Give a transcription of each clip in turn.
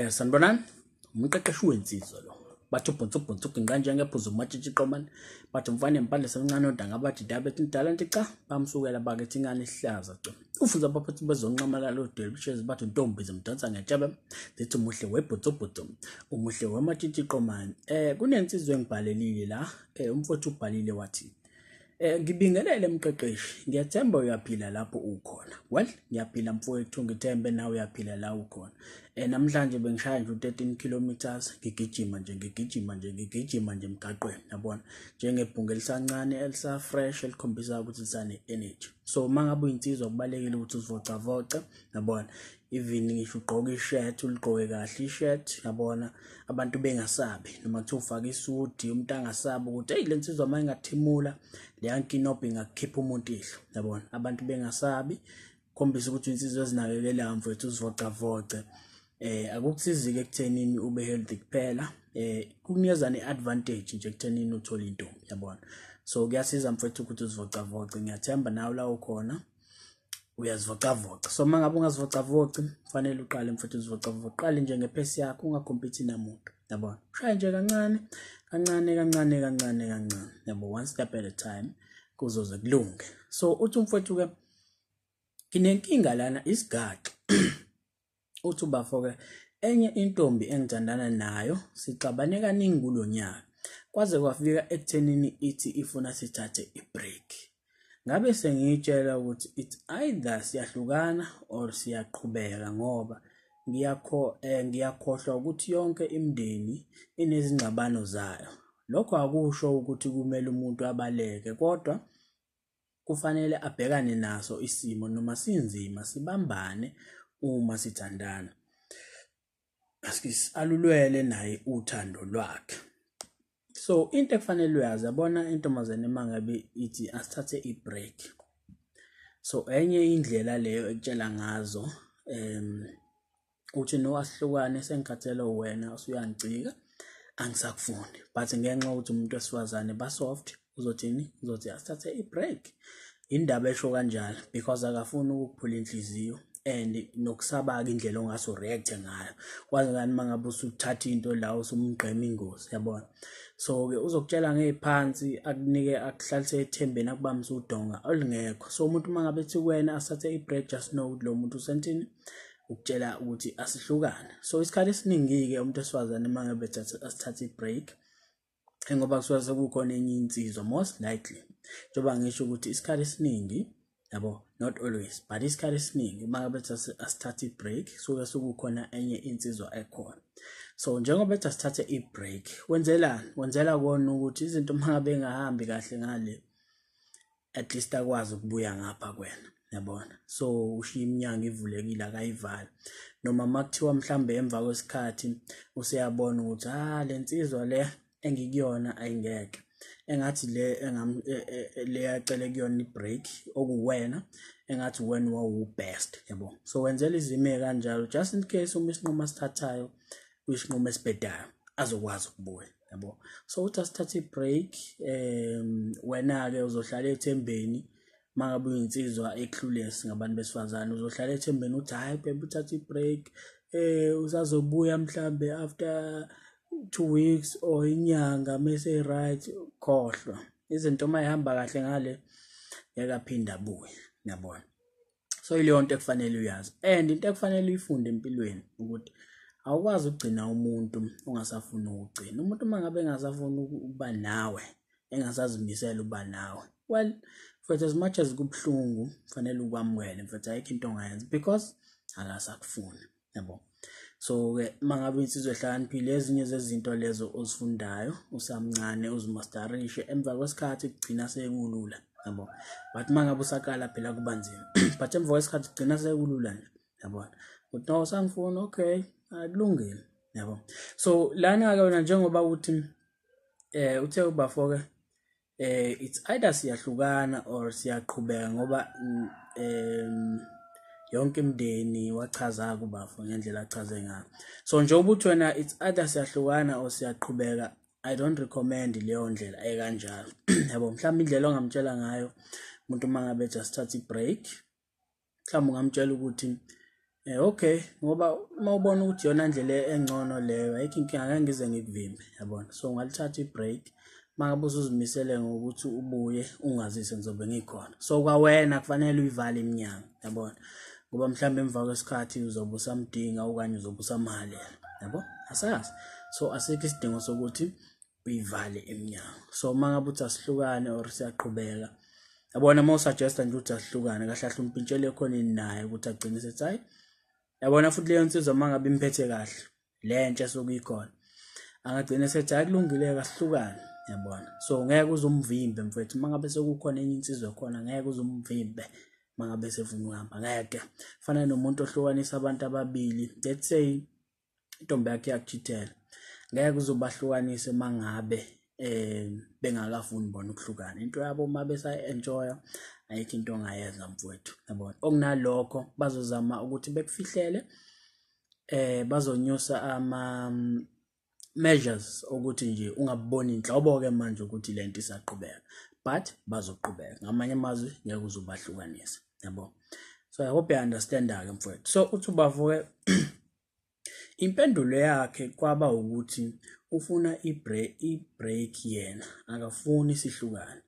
Sanibonani, umqeqeshi wensizwa lo. Bathi ubhuntsubhuntsubhu nganje ngephuzu umatshitshi qomane. Bathi umfane impande semncane odanga bathi idaba etindala ntica bamsukela bakethi ingane ihlaza co. Ufuza baphathi bezonqamala lo delicious bathi intombi zimdansa ngejebe. Zithi umuhle webhutsubhutsu, umuhle wamatshitshi qomane. Kunensizwe engibhalelile la, umfowethu ubhalile wathi ngibingelele mqeqeshi, ngiyathemba uyaphila lapho ukhona. Well, ngiyaphila mfowethu, ngithembe nawe uyaphila la ukhona. Namhlanje bengishaya nje u13 kilometers, ngigijima nje emgaqweni, yabona. Njengebhunga elisancane elisa fresh elikhombisa ukuthi lisane energy. So mangabe uyinsizwa kubalekile ukuthi uzivocavoce, yabona. Even ngisho ugqoka i-shirt, uligqoke kahle i-shirt, yabona. Abantu bengasabi noma kuthiwa ufaka isudi, umuntu angasabi ukuthi hey lensizwa mayingathimula leyankinobhi ngakukhipha umuntu ihlo, yabona. Abantu bengasabi khombisa ukuthi insizwa ezinakekelayo mfowethu uzivocavoce. Akukusizi-ke ekuthenini ube healthy kuphela, kukunikeza ne-advantage nje ekuthenini uthole intombi, yabona. So kuyasiza mfowethu ukuthi uzivocavoce, ngiyathemba nawe la ukhona uyazivocavoca. So mangabe ungazivocavoci kufanele uqale mfowethu uzivocavoce, uqale nje ngephesi yakho, ungakompete namuntu, yabona. Shaya nje kancane, yabo, one step at a time kuzoze kulunge. So uthi umfowethu-ke nginenkinga lana isigaxa. Uthi ubafo-ke enye intombi engithandana nayo sixabane kaningi kulo nyaka kwaze kwafika ekuthenini ithi ifuna sithathe i-break. Ngabe sengiyitshela ukuthi it's either siyahlukana or siyaqhubeka ngoba ngiyakhohlwa ukuthi yonke imindeni inezingxabano zayo. Lokho akusho ukuthi kumele umuntu abaleke, kodwa kufanele abhekane naso isimo noma sinzima, sibambane uma sithandana. Alulwele naye uthando lwakhe. So into ekufanele uyazi, yabona intombazane mangabe ithi asithathe i-break. So enye indlela leyo ekutshela ngazo uthi no asihlukane sengikhathele wena usuyangicika angisakufuni, but ngenxa ukuthi umuntu wesifazane basoft uzothini, uzothi asithathe i-break. Indaba esho kanjalo because akafuni ukukuphula inhliziyo and nokusaba-ke indlela ongase ureact ngayo. Kwazi ngani mangabe usuthatha into la usumgqema ingozi, yabona. So-ke uzokutshela ngeziphansi, akunike akuhlalise ethembeni, akubambise udonga olungekho. So umuntu mangabe ethi kuwena asathe i-break, just know ukuthi lo muntu usentini ukutshela ukuthi asihlukane. So isikhathi esiningi-ke umuntu esifazane mangabe asithathe i-break ngoba kusuka sekukhona enye insizwa, most likely njengoba ngisho ukuthi isikhathi esiningi, yabo, not always but isikhathi esiningi mangabe asithathe i-break suke sekukhona enye insizwa ekhona. So njengoba bethi asithathe i-break, wenzelani? Wenzela kona ukuthi izinto mangabe engahambi kahle ngale, at least akwazi ukubuya ngapha kwena, yabona. So ushiya iminyango ivulekile akayivala, noma makuthiwa mhlambe emva kwesikhathi useyabona ukuthi lensizwa le engikuyona ayingeke, engathi le yacela kuyona i-break okuwena, engathi wena wawu-best, yabo. So wenzela izimo kanjalo just in case uma isinqumo asithathayo kuyisinqumo esibhedayo azokwazi ukubuya, yabo. So uthi asithathe i-break, wena-ke uzohlala ethembeni mangabe uyinsizwa eclueless ngabantu besifazane, uzohlala ethembeni uthi hayi baby uthathe i-break, usazobuya mhlambe after 2 weeks or inyanga mase right. Khohlwa izinto mayihamba kahle ngale yakaphinda abuye, yabona. So ile nto ekufanele uyazi, and into ekufanele uyifunde empilweni ukuthi awukwazi ukugcina umuntu ungasafuni ukugcina umuntu. Mangabe engasafuni ukuba nawe, engasazimisela ukuba nawe, well mfethu, as much as kubhlungu kufanele ukwamukele mfethu, ayikho into ongayenza because akasakufuni, yabo. So-ke mangabe insizwa ehlakaniphile, ezinye zezinto lezo ozifundayo usamncane uzimasterishe, emva kwesikhathi kugcina sekulula, yabo. But mangabe usaqala phela kuba nzima but emva kwesikhathi kugcina sekulula nje, yabona. Uthi no sangifuna, okay, akulungile, yabo. So lana-ke wena njengoba uthi uthe ubafo-ke it's either siyahlukana or siyaqhubeka ngoba yonke imindeni wachaza kubafo ngendlela achaze ngayo. So njengoba uthi wena it's either siyahlukana or siyaqhubeka, I don't recommend leyo ndlela ekanjalo, yabo. Mhlawumbe indlela ongamtshela ngayo umuntu mangabe just thatha i-break, mhlawumbe ungamtshela ukuthi Okay, ngoba mawubona ukuthi yona ndlela engcono leyo ayikho inkinga, ngeke ngize ngikuvimbe, yabona. So ungalithatha i-break, mangabe usuzimisele ngokuthi ubuye ungazise ngizobe ngikhona. So kwawena kufanele uyivale iminyango, yabona, ngoba mhlawumbe emva kwesikhathi uzobe usamdinga okanye uzobe usamhalela, yabo, asazi. So asikho isidingo sokuthi uyivale iminyango. So mangabe uthi asihlukane or siyaqhubeka, yabona, mawusuggesta nje ukuthi asihlukane, kahle kahle umpintshele khona naye ukuthi agcine sethi hayi, yabona, futhi leyo nsizwa mangabe imphethe kahle lentsha sokuyikhona, angagcina sethi hayi kulungile kasihlukane, yabona. So ngeke uzumvimbe mfethu, mangabe sekukhona enye insizwa khona ngeke uzumvimbe mangabe sefuna ukuhamba, ngeke. Fana nomuntu ohlukanisa abantu ababili, let's say intombi yakhe yakuchithela, ngeke uzobahlukanise mangabe bengakafuni bona ukuhlukana. Into yabo mabe sa-enjoya ayikho into ongayenza mfowethu, yabona. Okunalokho bazozama ukuthi bekufihlele, bazonyusa measures ukuthi nje ungaboni inhlobo-ke manje ukuthi lento isaqhubeka, but bazoqhubeka. Ngamanye amazwi ngeke uzobahlukanisa, yabo. So I hope you understand-ke mfowethu. So uthi ubavuke impendulo yakhe kwaba ukuthi ufuna i-break yena, akafuni isihlukane.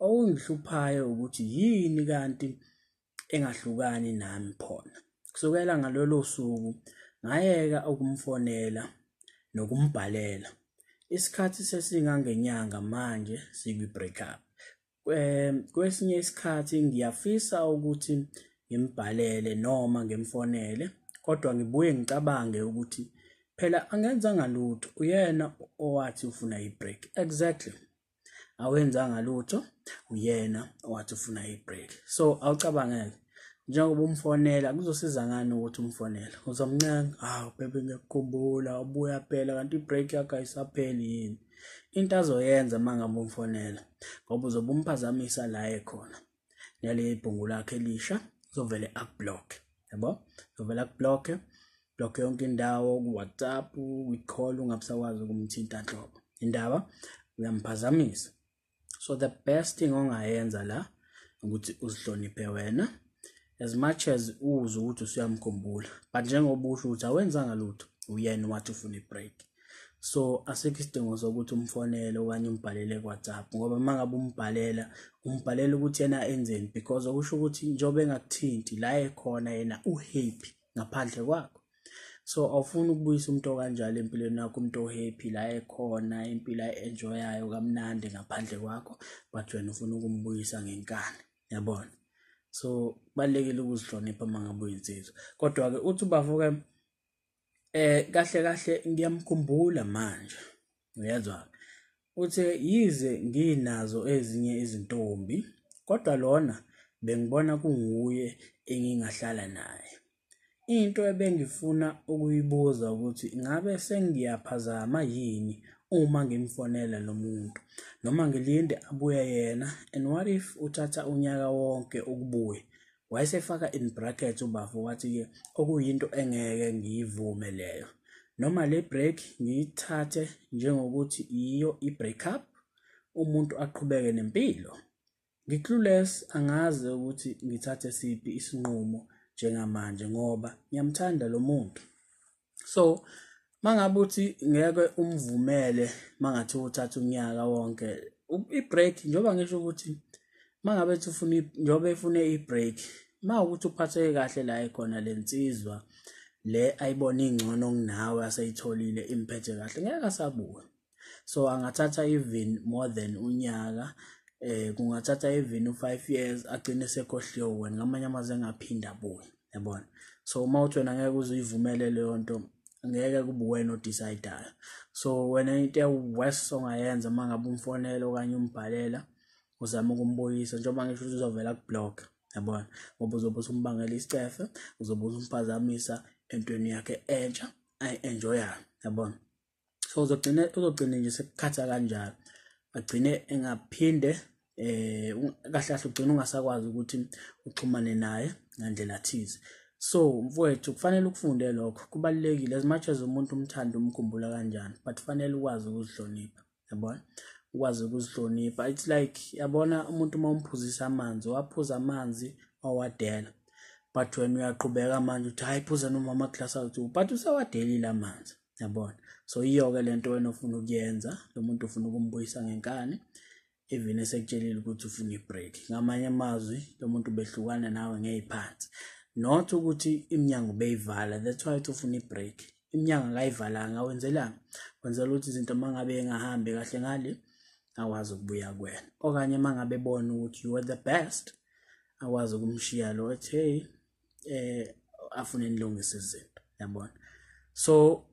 Okungihluphayo ukuthi yini kanti engahlukani nami khona. Kusukela ngalolo suku ngayeka ukumfonela nokumbhalela. Isikhathi sesingangenyanga manje sikwi-break up. Kwesinye isikhathi ngiyafisa ukuthi ngimbhalele noma ngimfonele, kodwa ngibuye ngicabange ukuthi phela angenzanga lutho, uyena owathi ufuna i-break. Exactly, awenzanga lutho, uyena owathi ufuna i-break. So awucabangeke, njengoba umfonela kuzosiza ngani ukuthi umfonela, uzomncenga, hawu bebe ngiyakukhumbula ubuya phela kanti i-break yakhe ayisapheli yini. Into azoyenza mangabe umfonela, ngoba uzobe umphazamisa la ekhona nale ibhungu lakhe elisha, uzovele akublock, yabo, uzovele akublock, block yonke indawo, ku-WhatsApp, ku-call, ungabusakwazi ukumthinta nhlobo, indaba uyamphazamisa. So the best thing ongayenza la ukuthi uzihloniphe wena, as much as uzwe ukuthi usuyamkhumbula, but njengoba usho ukuthi awenzanga lutho, uyena wathi ufuna i-break. So asikho isidingo sokuthi umfonele okanye umbhalele ku-WhatsApp, ngoba mangabe umbhalela ukuthi yena enzeni, because okusho ukuthi njengoba engakuthinti la ekhona yena uhappy ngaphandle kwakho. So awufuni ukubuyisa umuntu okanjalo empilweni yakho, umuntu ohappy la ekhona, impilo ayi-enjoyayo kamnandi ngaphandle kwakho, but wena ufuna ukumbuyisa ngenkani, yabona. So kubalulekile ukuzihlonipha mangabe uyinsizwa. Kodwa-ke uthi ubavuke kahle kahle ngiyamkhumbula manje, uyezwa, uthi yize nginazo ezinye izintombi, kodwa lona bengibona kunguye engingahlala naye. Into ebengifuna ukuyibuza ukuthi ingabe sengiyaphazama yini uma ngimfonela lo muntu, noma ngilinde abuye yena, and what if uthatha unyaka wonke ukubuye? Wayesefaka in bracket ubavu wathi-ke okuyinto engeke ngiyivume leyo, noma le break ngiyithathe njengokuthi iyo i-break up, umuntu aqhubeke nempilo. Ngiclueless, angazi ukuthi ngithathe siphi isinqumo njengamanje ngoba ngiyamthanda lo muntu. So mangabe uthi ngeke umvumele mangathi uthatha unyaka wonke i-break, njengoba ngisho ukuthi mangabe njengoba efune i-break, mawukuthi uphatheke kahle la ekhona lensizwa le ayibona ingcono kunawe aseyitholile imphethe kahle, ngeke asabuya. So angathatha even more than unyaka, kungathatha even 5 years agcine sekhohliwe wena, ngamanye amazwi engaphinda abuye, yabona. So mawuthi wena ngeke uzuyivumele leyo nto, ngeke kube wena odecidayo. So wena into worst ongayenza mangabe umfonela okanye umbhalela, uzama ukumbuyisa, njengoba ngisho ukuthi uzovela kublock, yabona, ngoba uzobe usumbangela isicefe, uzobe usumphazamisa entweni yakhe entsha ayi-enjoyayo, yabona. So uzogcina nje sekukhatha kanjalo, agcine engaphinde kahle kahle ugcina ungasakwazi ukuthi uxhumane naye ngandlela thize. So mfowethu kufanele ukufunde lokho, kubalulekile, as much as umuntu umthanda umkhumbula kanjani, but kufanele ukwazi ukuzihlonipha, yabona, ukwazi ukuzihlonipha. It's like, yabona, umuntu uma umphuzisa amanzi, waphuza amanzi wawadela, but wena uyaqhubeka manje uthi hayi phuza noma ama-glass awethu but usawadelile amanzi, yabona. So iyo-ke lento wena ufuna ukuyenza, lo muntu ufuna ukumbuyisa ngenkani even esekutshelile ukuthi ufuna i-break. Ngamanye amazwi lo muntu behlukana nawe ngey'phansi, not ukuthi iminyango beyivala, that's why uthi ufuna i-break. Iminyango akayivalanga, wenzelani? Wenzela ukuthi izinto mangabe engahambi kahle ngale akwazi ukubuya kuwena, okanye mangabe ebona ukuthi you are the best akwazi ukumshiya lo ethi hey afune nilungise izinto, yabona. So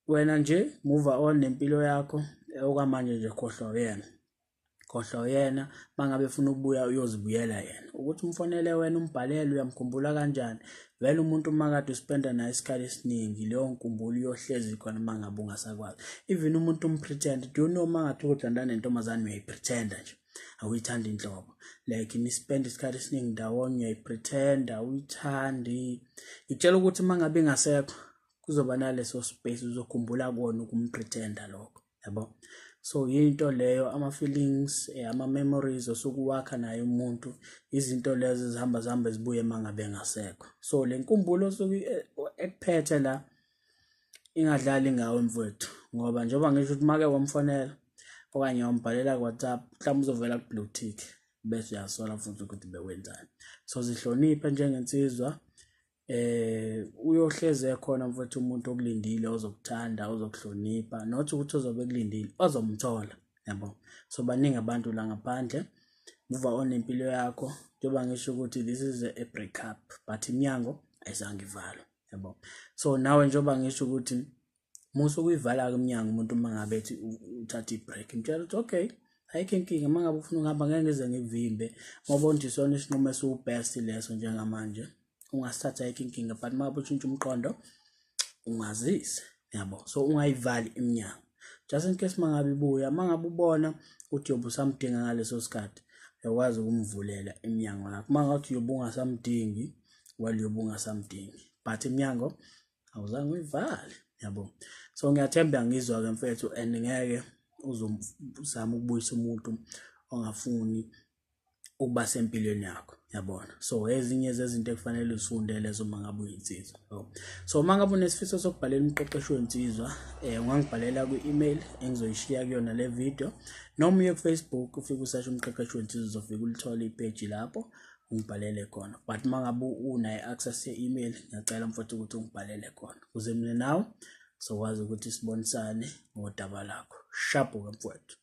wena nje move on nempilo yakho, okwamanje nje khohlwa yena mangabe ufuna ukubuya uyozibuyela yena, ukuthi umfonele wena umbhalele uyamkhumbula kanjani. Vele umuntu makade uspenda naye isikhathi esiningi leyo nkumbulo iyohlezi khona mangabe ungasakwazi. Even umuntu umpretend, do you know mangathi uthandana nentombazane uyayipretenda nje awuyithanda inhlobo, like nispend isikhathi esiningi ndawonye uyayipretenda awuyithandi. Ngitshela ukuthi mangabe ingasekho kuzoba naleso space uzokhumbula kona ukumpretenda lokho, yabo. So into leyo ama-feelings ama-memories osukuwakha naye umuntu, izinto lezo zihamba zibuye mangabe ngasekho. So le nkumbulo osuke ekuphethe la ingadlali ngawe mfowethu, ngoba njengoba ngisho ukuthi make wamfonela okanye wambhalela ku-WhatsApp mhlawumbe uzovela ku-blue tick bese uyasola futhi ukuthi bewenzani. So zihloniphe njengensizwa, uyohleze khona mfowethu umuntu okulindile ozokuthanda ozokuhlonipha, not ukuthi ozobe kulindile ozomthola, yabo. So baningi abantu la ngaphandle, move on nempilo yakho, njengoba ngisho ukuthi this is a break up but iminyango ayizange ivalwe, yabo. So nawe njengoba ngisho ukuthi musu kuyivala iminyango umuntu mangabe ethi uthatha i-break, ngitshela ukuthi okay ayikho inkinga, mangabe ufuna ukuhamba ngeke ngize ngivimbe ngoba undisona isinqumo esiwu-best leso njengamanje, ungasithatha ayikho inkinga, but mangabe utshintsha umqondo ungazise, yabo. So ungayivali iminyango just in case mangabe ibuya, mangabe ubona ukuthi yobe usamdinga ngaleso sikhathi uyakwazi ukumvulela iminyango yakho. Mangathi yobe ungasamdingi yobe ungasamdingi but iminyango awuzange uyivale, yabo. So ngiyathemba ngizwa-ke mfethu, and ngeke uzozama ukubuyisa umuntu ongafuni ukuba sempilweni yakho, yabona. So ezinye zezinto ekufanele uzifunde lezo mangabe uyinsizwa. So mangabe unesifiso sokubhalela umqeqeshi wensizwa, ungangibhalela ku-email engizoyishiya kuyona le video, noma uye ku-Facebook ufike usashe umqeqeshi wensizwa uzofika ulithola ipage lapho ungibhalele khona. But mangabe unayo access ye-email ngiyacela mfowethu ukuthi ungibhalele khona ukuze mina nawe sokwazi ukuthi sibonisane ngodaba lakho. Shapo ke mfowethu.